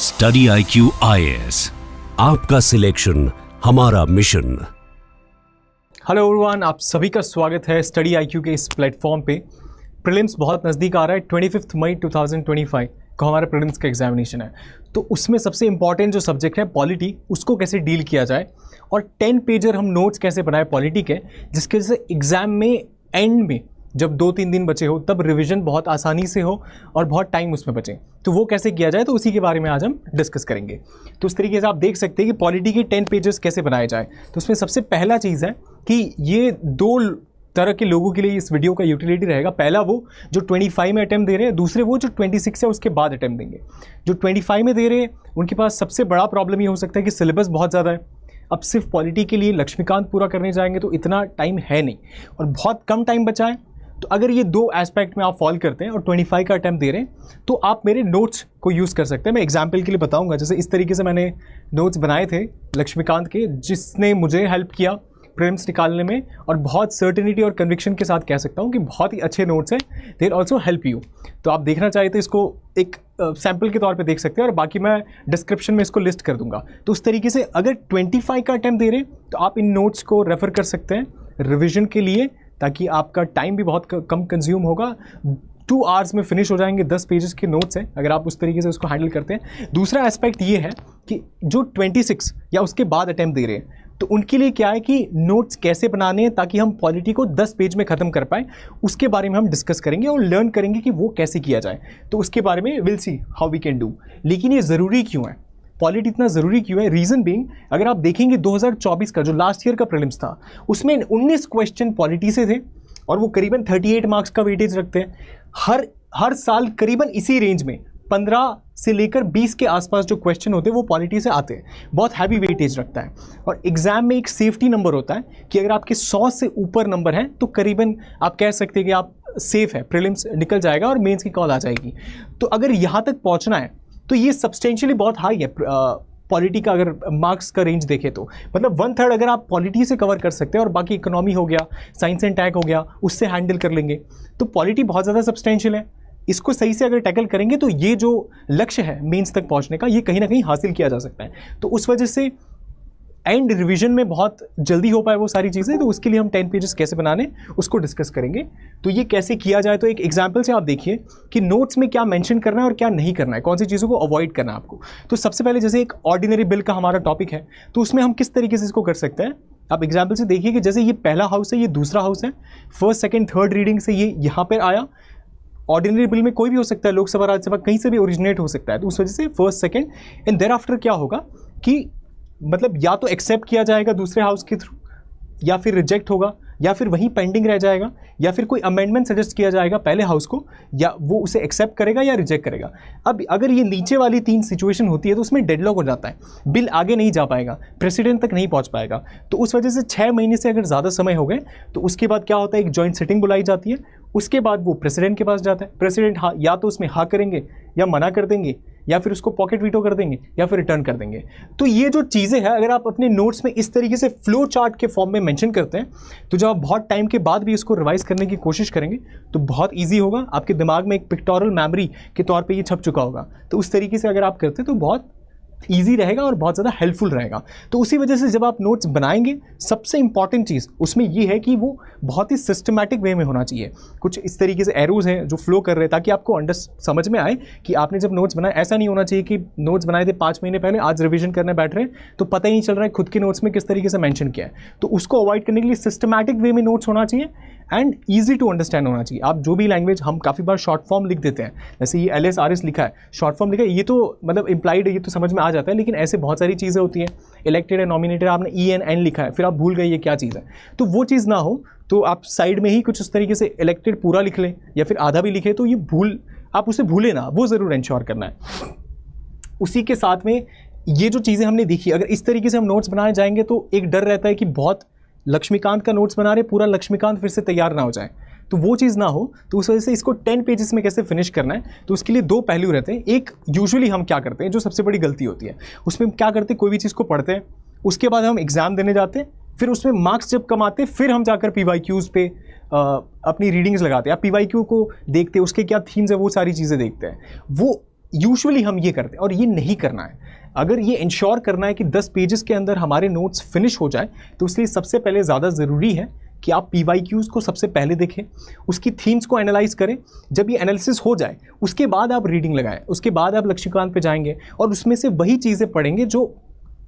Study IQ IAS, आपका selection हमारा mission. Hello everyone, आप सभी का स्वागत है स्टडी IQ के इस प्लेटफॉर्म पे। प्रीलिम्स बहुत नज़दीक आ रहा है। 25 मई 2025 को हमारा प्रीलिम्स का एग्जामिनेशन है। तो उसमें सबसे इंपॉर्टेंट जो सब्जेक्ट है पॉलिटी, उसको कैसे डील किया जाए और 10 पेजर हम नोट्स कैसे बनाए पॉलिटी के, जिसके वजह से एग्ज़ाम में एंड में जब 2-3 दिन बचे हो तब रिवीजन बहुत आसानी से हो और बहुत टाइम उसमें बचे। तो वो कैसे किया जाए, तो उसी के बारे में आज हम डिस्कस करेंगे। तो उस तरीके से आप देख सकते हैं कि पॉलिटी के 10 पेजेस कैसे बनाए जाए। तो उसमें सबसे पहला चीज़ है कि ये दो तरह के लोगों के लिए इस वीडियो का यूटिलिटी रहेगा। पहला वो जो 25 में अटैम्प्ट दे रहे हैं, दूसरे वो जो 26 है उसके बाद अटैम्प्ट देंगे। जो 25 में दे रहे हैं उनके पास सबसे बड़ा प्रॉब्लम ये हो सकता है कि सिलेबस बहुत ज़्यादा है। अब सिर्फ पॉलिटी के लिए लक्ष्मीकांत पूरा करने जाएंगे तो इतना टाइम है नहीं और बहुत कम टाइम बचा है। तो अगर ये दो एस्पेक्ट में आप फॉल करते हैं और 25 का अटैम्प्ट दे रहे हैं तो आप मेरे नोट्स को यूज़ कर सकते हैं। मैं एग्जाम्पल के लिए बताऊंगा। जैसे इस तरीके से मैंने नोट्स बनाए थे लक्ष्मीकांत के, जिसने मुझे हेल्प किया प्रीलिम्स निकालने में, और बहुत सर्टेनिटी और कन्विक्शन के साथ कह सकता हूँ कि बहुत ही अच्छे नोट्स हैं। They also help you. तो आप देखना चाहे तो इसको एक सैम्पल के तौर पे देख सकते हैं और बाकी मैं डिस्क्रिप्शन में इसको लिस्ट कर दूंगा। तो उस तरीके से अगर 25 का अटैम्प्ट दे रहे हैं तो आप इन नोट्स को रेफ़र कर सकते हैं रिविज़न के लिए, ताकि आपका टाइम भी बहुत कम कंज्यूम होगा। 2 आवर्स में फिनिश हो जाएंगे। 10 पेजेस के नोट्स हैं अगर आप उस तरीके से उसको हैंडल करते हैं। दूसरा एस्पेक्ट ये है कि जो 26 या उसके बाद अटैम्प्ट दे रहे हैं तो उनके लिए क्या है कि नोट्स कैसे बनाने हैं ताकि हम पॉलिटी को 10 पेज में ख़त्म कर पाएँ, उसके बारे में हम डिस्कस करेंगे और लर्न करेंगे कि वो कैसे किया जाए। तो उसके बारे में will see how we can do. लेकिन ये ज़रूरी क्यों है, पॉलिटी इतना ज़रूरी क्यों है? रीज़न बीइंग, अगर आप देखेंगे 2024 का जो लास्ट ईयर का प्रीलिम्स था उसमें 19 क्वेश्चन पॉलिटी से थे और वो करीबन 38 मार्क्स का वेटेज रखते हैं। हर साल करीबन इसी रेंज में 15 से लेकर 20 के आसपास जो क्वेश्चन होते हैं वो पॉलिटी से आते हैं। बहुत हैवी वेटेज रखता है और एग्जाम में एक सेफ्टी नंबर होता है कि अगर आपके 100 से ऊपर नंबर हैं तो करीबन आप कह सकते हैं कि आप सेफ है, प्रीलिम्स निकल जाएगा और मेंस की कॉल आ जाएगी। तो अगर यहाँ तक पहुँचना है तो ये सब्सटेंशियली बहुत हाई है। पॉलिटी का अगर मार्क्स का रेंज देखें तो मतलब 1/3 अगर आप पॉलिटी से कवर कर सकते हैं और बाकी इकोनॉमी हो गया, साइंस एंड टेक हो गया, उससे हैंडल कर लेंगे, तो पॉलिटी बहुत ज़्यादा सब्सटेंशियल है। इसको सही से अगर टैकल करेंगे तो ये जो लक्ष्य है मेंस तक पहुंचने का, ये कहीं ना कहीं हासिल किया जा सकता है। तो उस वजह से एंड रिवीजन में बहुत जल्दी हो पाए वो सारी चीज़ें, तो उसके लिए हम 10 पेजेस कैसे बनाने उसको डिस्कस करेंगे। तो ये कैसे किया जाए, तो एक एग्जांपल से आप देखिए कि नोट्स में क्या मेंशन करना है और क्या नहीं करना है, कौन सी चीज़ों को अवॉइड करना है आपको। तो सबसे पहले जैसे एक ऑर्डिनरी बिल का हमारा टॉपिक है तो उसमें हम किस तरीके से इसको कर सकते हैं। आप एग्जाम्पल से देखिए कि जैसे ये पहला हाउस है, ये दूसरा हाउस है, फर्स्ट सेकेंड थर्ड रीडिंग से ये यहाँ पर आया। ऑर्डिनरी बिल में कोई भी हो सकता है, लोकसभा राज्यसभा कहीं से भी ओरिजिनेट हो सकता है। तो उस वजह से first second and thereafter क्या होगा कि मतलब या तो एक्सेप्ट किया जाएगा दूसरे हाउस के थ्रू, या फिर रिजेक्ट होगा, या फिर वहीं पेंडिंग रह जाएगा, या फिर कोई अमेंडमेंट सजेस्ट किया जाएगा पहले हाउस को, या वो उसे एक्सेप्ट करेगा या रिजेक्ट करेगा। अब अगर ये नीचे वाली 3 सिचुएशन होती है तो उसमें डेडलॉक हो जाता है, बिल आगे नहीं जा पाएगा, प्रेसिडेंट तक नहीं पहुंच पाएगा। तो उस वजह से 6 महीने से अगर ज़्यादा समय हो गए तो उसके बाद क्या होता है, एक जॉइंट सिटिंग बुलाई जाती है। उसके बाद वो प्रेसिडेंट के पास जाता है। प्रेसिडेंट हाँ या तो उसमें हाँ करेंगे या मना कर देंगे, या फिर उसको पॉकेट वीटो कर देंगे, या फिर रिटर्न कर देंगे। तो ये जो चीज़ें हैं अगर आप अपने नोट्स में इस तरीके से फ्लो चार्ट के फॉर्म में मेंशन करते हैं तो जब आप बहुत टाइम के बाद भी इसको रिवाइज करने की कोशिश करेंगे तो बहुत ईजी होगा। आपके दिमाग में एक पिक्टोरल मेमोरी के तौर पे ये छप चुका होगा। तो उस तरीके से अगर आप करते हैं तो बहुत ईजी रहेगा और बहुत ज़्यादा हेल्पफुल रहेगा। तो उसी वजह से जब आप नोट्स बनाएंगे सबसे इंपॉर्टेंट चीज़ उसमें ये है कि वो बहुत ही सिस्टमैटिक वे में होना चाहिए। कुछ इस तरीके से एरोज हैं जो फ्लो कर रहे हैं ताकि आपको समझ में आए कि आपने जब नोट्स बनाए, ऐसा नहीं होना चाहिए कि नोट्स बनाए थे 5 महीने पहले, आज रिविजन करने बैठ रहे हैं तो पता ही नहीं चल रहा है खुद के नोट्स में किस तरीके से मेंशन किया है। तो उसको अवॉइड करने के लिए सिस्टमैटिक वे में नोट्स होना चाहिए एंड ईजी टू अंडरस्टैंड होना चाहिए। आप जो भी लैंग्वेज, हम काफ़ी बार शॉर्ट फॉर्म लिख देते हैं, जैसे ये LSRS लिखा है, शॉर्ट फॉर्म लिखा है, ये तो मतलब इम्प्लाइड है, ये तो समझ में आ जाता है। लेकिन ऐसे बहुत सारी चीज़ें होती हैं, इलेक्टेड एंड नॉमिनेटेड आपने ENN लिखा है, फिर आप भूल गए ये क्या चीज़ है। तो वो चीज़ ना हो तो आप साइड में ही कुछ उस तरीके से इलेक्टेड पूरा लिख लें या फिर आधा भी लिखे, तो ये आप उसे भूलें ना, वो ज़रूर इंश्योर करना है। उसी के साथ में ये जो चीज़ें हमने देखी, अगर इस तरीके से हम नोट्स बनाए जाएंगे तो एक डर रहता है कि बहुत लक्ष्मीकांत का नोट्स बना रहे, पूरा लक्ष्मीकांत फिर से तैयार ना हो जाए, तो वो चीज़ ना हो। तो उस वजह से इसको 10 पेजेस में कैसे फिनिश करना है, तो उसके लिए 2 पहलू रहते हैं। एक, यूजुअली हम क्या करते हैं, जो सबसे बड़ी गलती होती है उसमें क्या करते हैं, कोई भी चीज़ को पढ़ते हैं, उसके बाद हम एग्ज़ाम देने जाते हैं, फिर उसमें मार्क्स जब कमाते फिर हम जाकर PYQs पे अपनी रीडिंग्स लगाते हैं। आप PYQ को देखते हैं, उसके क्या थीम्स है, वो सारी चीज़ें देखते हैं। वो यूजुअली हम ये करते हैं, और ये नहीं करना है। अगर ये इंश्योर करना है कि 10 पेजेस के अंदर हमारे नोट्स फिनिश हो जाए, तो इसलिए सबसे पहले ज़्यादा ज़रूरी है कि आप PYQs को सबसे पहले देखें, उसकी थीम्स को एनालाइज करें। जब ये एनालिसिस हो जाए उसके बाद आप रीडिंग लगाएं, उसके बाद आप लक्ष्मीकांत पे जाएंगे और उसमें से वही चीज़ें पढ़ेंगे जो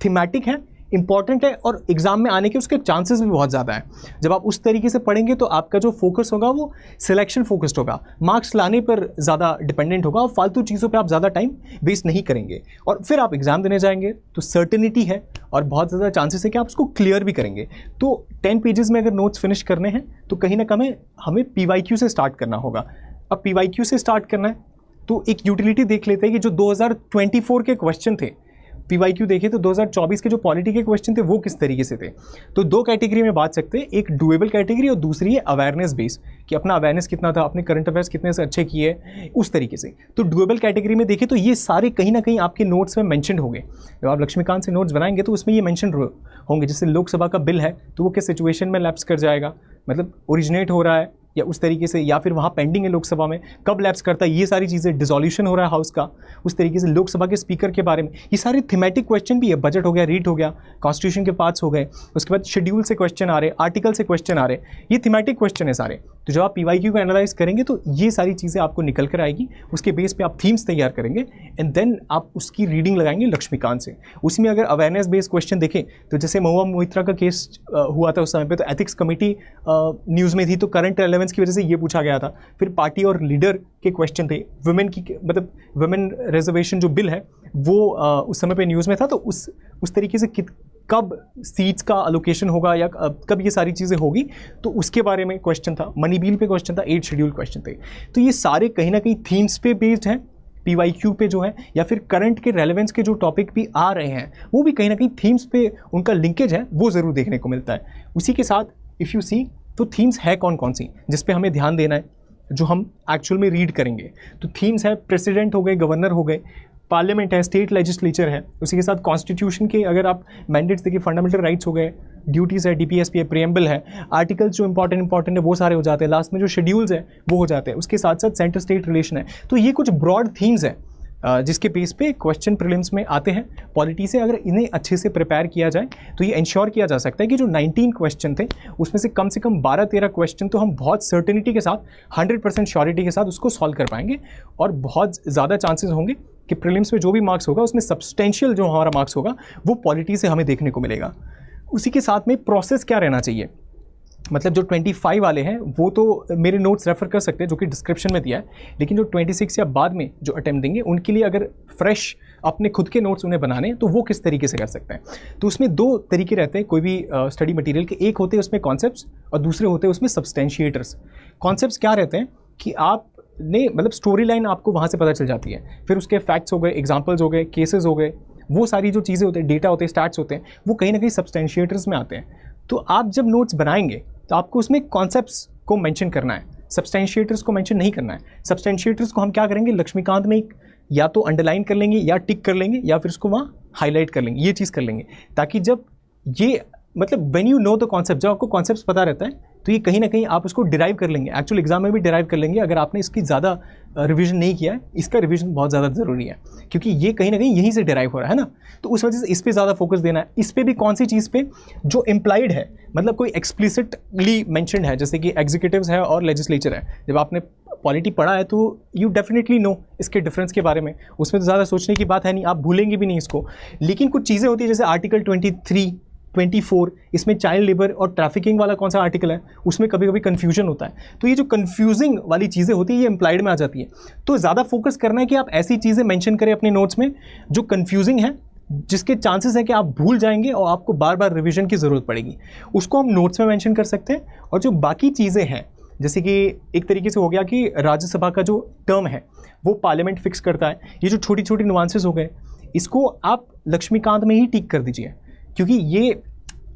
थीमेटिक है, इंपॉर्टेंट है और एग्जाम में आने के उसके चांसेस भी बहुत ज़्यादा है। जब आप उस तरीके से पढ़ेंगे तो आपका जो फोकस होगा वो सिलेक्शन फोकस्ड होगा, मार्क्स लाने पर ज़्यादा डिपेंडेंट होगा और फालतू चीज़ों पे आप ज़्यादा टाइम वेस्ट नहीं करेंगे, और फिर आप एग्जाम देने जाएंगे तो सर्टेनिटी है और बहुत ज़्यादा चांसेस है कि आप उसको क्लियर भी करेंगे। तो 10 पेजेस में अगर नोट्स फिनिश करने हैं तो कहीं ना कहीं हमें PYQ से स्टार्ट करना होगा। अब PYQ से स्टार्ट करना है तो एक यूटिलिटी देख लेते हैं कि जो 2024 के क्वेश्चन थे, PYQ देखे तो 2024 के जो पॉलिटी के क्वेश्चन थे वो किस तरीके से थे। तो 2 कैटेगरी में बात सकते हैं, एक डुएबल कैटेगरी और दूसरी है अवेयरनेस बेस, कि अपना अवेयरनेस कितना था, अपने करंट अफेयर्स कितने से अच्छे किए, उस तरीके से। तो डुएबल कैटेगरी में देखें तो ये सारे कहीं ना कहीं आपके नोट्स में मेंशन होंगे। जब आप लक्ष्मीकांत से नोट्स बनाएंगे तो उसमें ये मेंशन होंगे, जैसे लोकसभा का बिल है तो वो किस सिचुएशन में लैप्स कर जाएगा, मतलब ओरिजिनेट हो रहा है या उस तरीके से, या फिर वहाँ पेंडिंग है लोकसभा में, कब लैप्स करता है, ये सारी चीज़ें, डिसोल्यूशन हो रहा है हाउस का, उस तरीके से लोकसभा के स्पीकर के बारे में, ये सारे थीमेटिक क्वेश्चन भी है। बजट हो गया, रीट हो गया, कॉन्स्टिट्यूशन के पार्ट्स हो गए, उसके बाद शेड्यूल से क्वेश्चन आ रहे, आर्टिकल से क्वेश्चन आ रहे, ये थीमेटिक क्वेश्चन है सारे। तो जब आप PYQ को एनालाइज करेंगे तो ये सारी चीज़ें आपको निकल कर आएगी, उसके बेस पे आप थीम्स तैयार करेंगे एंड देन आप उसकी रीडिंग लगाएंगे लक्ष्मीकांत से। उसमें अगर अवेयरनेस बेस्ड क्वेश्चन देखें तो जैसे महुआ मोइत्रा का केस हुआ था उस समय पे, तो एथिक्स कमेटी न्यूज़ में थी, तो करंट रेलेवेंस की वजह से ये पूछा गया था। फिर पार्टी और लीडर के क्वेश्चन थे, वुमेन की, मतलब वुमेन रिजर्वेशन जो बिल है वो उस समय पे न्यूज़ में था, तो उस तरीके से कब सीट्स का अलोकेशन होगा या कब ये सारी चीज़ें होगी, तो उसके बारे में क्वेश्चन था। मनी बिल पे क्वेश्चन था, 8 शेड्यूल क्वेश्चन थे। तो ये सारे कहीं ना कहीं थीम्स पे बेस्ड हैं, PYQ पे जो है, या फिर करंट के रेलेवेंस के जो टॉपिक भी आ रहे हैं वो भी कहीं ना कहीं थीम्स पे उनका लिंकेज है, वो ज़रूर देखने को मिलता है। उसी के साथ इफ़ यू सी तो थीम्स है कौन कौन सी जिस पे हमें ध्यान देना है, जो हम एक्चुअल में रीड करेंगे। तो थीम्स है, प्रेसिडेंट हो गए, गवर्नर हो गए, पार्लियामेंट है, स्टेट लेजिस्लेचर है, उसी के साथ कॉन्स्टिट्यूशन के अगर आप मैंडेट्स देखिए, फंडामेंटल राइट्स हो गए, ड्यूटीज़ है, DPSP है, प्रियम्बल है, आर्टिकल्स जो इंपॉर्टेंट है वो सारे हो जाते हैं, लास्ट में जो शेड्यूल्स है वो हो जाते हैं, उसके साथ साथ सेंटर स्टेट रिलेशन है। तो ये कुछ ब्रॉड थीम्स है जिसके बेस पे क्वेश्चन प्रीलिम्स में आते हैं पॉलिटी से। अगर इन्हें अच्छे से प्रिपेयर किया जाए तो ये इंश्योर किया जा सकता है कि जो 19 क्वेश्चन थे उसमें से कम 12-13 क्वेश्चन तो हम बहुत सर्टेनिटी के साथ, 100% श्योरिटी के साथ उसको सॉल्व कर पाएंगे, और बहुत ज़्यादा चांसेस होंगे कि प्रीलिम्स में जो भी मार्क्स होगा उसमें सब्सटेंशियल जो हमारा मार्क्स होगा वो पॉलिटी से हमें देखने को मिलेगा। उसी के साथ में प्रोसेस क्या रहना चाहिए, मतलब जो 25 वाले हैं वो तो मेरे नोट्स रेफर कर सकते हैं जो कि डिस्क्रिप्शन में दिया है, लेकिन जो 26 या बाद में जो अटेम्प्ट देंगे उनके लिए अगर फ्रेश अपने खुद के नोट्स उन्हें बनाने हैं तो वो किस तरीके से कर सकते हैं। तो उसमें 2 तरीके रहते हैं कोई भी स्टडी मटेरियल के, एक होते हैं उसमें कॉन्सेप्ट्स और दूसरे होते हैं उसमें सब्सटेंशिएटर्स। कॉन्सेप्ट्स क्या रहते हैं कि आपने मतलब स्टोरी लाइन आपको वहाँ से पता चल जाती है, फिर उसके फैक्ट्स हो गए, एग्जाम्पल्स हो गए, केसेस हो गए, वो सारी जो चीज़ें होते हैं, डेटा होते हैं, स्टैट्स होते हैं, वो कहीं ना कहीं सब्सटेंशिएटर्स में आते हैं। तो आप जब नोट्स बनाएंगे तो आपको उसमें कॉन्सेप्ट्स को मेंशन करना है, सब्सटेंशिएटर्स को मेंशन नहीं करना है। सब्सटेंशिएटर्स को हम क्या करेंगे, लक्ष्मीकांत में या तो अंडरलाइन कर लेंगे या टिक कर लेंगे या फिर उसको वहाँ हाईलाइट कर लेंगे, ये चीज़ कर लेंगे, ताकि जब ये मतलब when you know the concept, जब आपको कॉन्सेप्ट्स पता रहता है तो ये कहीं ना कहीं आप उसको डिराइव कर लेंगे, एक्चुअल एग्जाम में भी डिराइव कर लेंगे। अगर आपने इसकी ज़्यादा रिवीजन नहीं किया है, इसका रिवीजन बहुत ज़्यादा ज़रूरी है क्योंकि ये कहीं ना कहीं यहीं से डिराइव हो रहा है ना, तो उस वजह से इस पर ज़्यादा फोकस देना है। इस पर भी कौन सी चीज़ पे जो इम्प्लाइड है, मतलब कोई एक्सप्लिसिटली मैंशनड है, जैसे कि एग्जीक्यूटिव्स है और लेजिस्लेचर है। जब आपने पॉलिटी पढ़ा है तो यू डेफिनेटली नो इसके डिफरेंस के बारे में, उसमें तो ज़्यादा सोचने की बात है नहीं, आप भूलेंगे भी नहीं इसको। लेकिन कुछ चीज़ें होती है जैसे आर्टिकल 23, 24, इसमें चाइल्ड लेबर और ट्रैफिकिंग वाला कौन सा आर्टिकल है, उसमें कभी कभी कन्फ्यूजन होता है। तो ये जो कन्फ्यूजिंग वाली चीज़ें होती है ये इम्प्लाइड में आ जाती है। तो ज़्यादा फोकस करना है कि आप ऐसी चीज़ें मेंशन करें अपने नोट्स में जो कन्फ्यूजिंग है, जिसके चांसेस है कि आप भूल जाएंगे और आपको बार बार रिवीजन की ज़रूरत पड़ेगी, उसको हम नोट्स में मेंशन कर सकते हैं। और जो बाकी चीज़ें हैं, जैसे कि एक तरीके से हो गया कि राज्यसभा का जो टर्म है वो पार्लियामेंट फिक्स करता है, ये जो छोटी छोटी नुआंसेस हो गए इसको आप लक्ष्मीकांत में ही टिक कर दीजिए, क्योंकि ये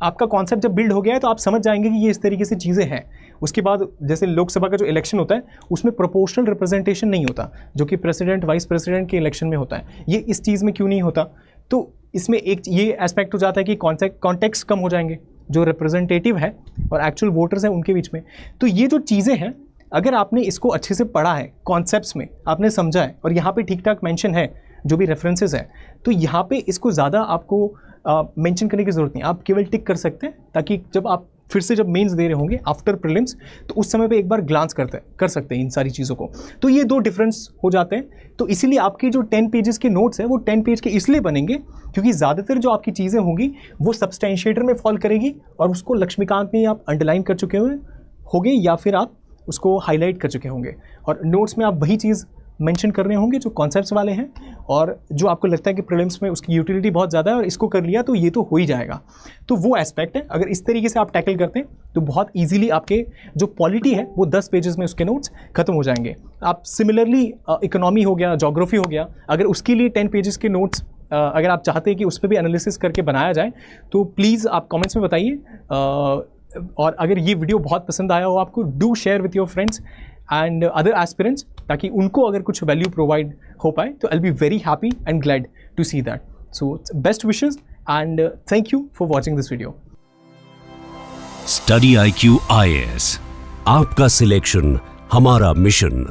आपका कॉन्सेप्ट जब बिल्ड हो गया है तो आप समझ जाएंगे कि ये इस तरीके से चीज़ें हैं। उसके बाद जैसे लोकसभा का जो इलेक्शन होता है उसमें प्रोपोर्शनल रिप्रेजेंटेशन नहीं होता, जो कि प्रेसिडेंट वाइस प्रेसिडेंट के इलेक्शन में होता है। ये इस चीज़ में क्यों नहीं होता, तो इसमें एक ये एस्पेक्ट हो जाता है कि कॉन्टेक्स्ट कम हो जाएंगे जो रिप्रेजेंटेटिव है और एक्चुअल वोटर्स हैं उनके बीच में। तो ये जो चीज़ें हैं अगर आपने इसको अच्छे से पढ़ा है, कॉन्सेप्ट्स में आपने समझा है और यहाँ पे ठीक ठाक मेंशन है जो भी रेफरेंसेस है, तो यहाँ पे इसको ज़्यादा आपको मेंशन करने की ज़रूरत नहीं, आप केवल टिक कर सकते हैं, ताकि जब आप फिर से जब मेंस दे रहे होंगे आफ्टर प्रीलिम्स, तो उस समय पे एक बार ग्लांस कर सकते हैं इन सारी चीज़ों को। तो ये 2 डिफरेंस हो जाते हैं। तो इसीलिए आपकी जो 10 पेजेस के नोट्स है वो 10 पेज के इसलिए बनेंगे क्योंकि ज़्यादातर जो आपकी चीज़ें होंगी वो सब्सटेंशिएटर में फॉल करेगी और उसको लक्ष्मीकांत में आप अंडरलाइन कर चुके होंगे या फिर आप उसको हाईलाइट कर चुके होंगे, और नोट्स में आप वही चीज़ मेंशन कर रहे होंगे जो कॉन्सेप्ट्स वाले हैं और जो आपको लगता है कि प्रीलिम्स में उसकी यूटिलिटी बहुत ज़्यादा है और इसको कर लिया तो ये तो हो ही जाएगा। तो वो एस्पेक्ट है, अगर इस तरीके से आप टैकल करते हैं तो बहुत इजीली आपके जो पॉलिटी है वो 10 पेजेस में उसके नोट्स खत्म हो जाएंगे। आप सिमिलरली इकोनॉमी हो गया, ज्योग्राफी हो गया, अगर उसके लिए 10 पेजेस के नोट्स अगर आप चाहते हैं कि उस पर भी एनालिसिस करके बनाया जाए तो प्लीज़ आप कमेंट्स में बताइए। और अगर ये वीडियो बहुत पसंद आया हो आपको, do share with your friends and other aspirants, ताकि उनको अगर कुछ वैल्यू प्रोवाइड हो पाए तो I will be very happy and glad to see that. So best wishes and thank you for watching this video. Study IQ IAS, आपका selection हमारा mission.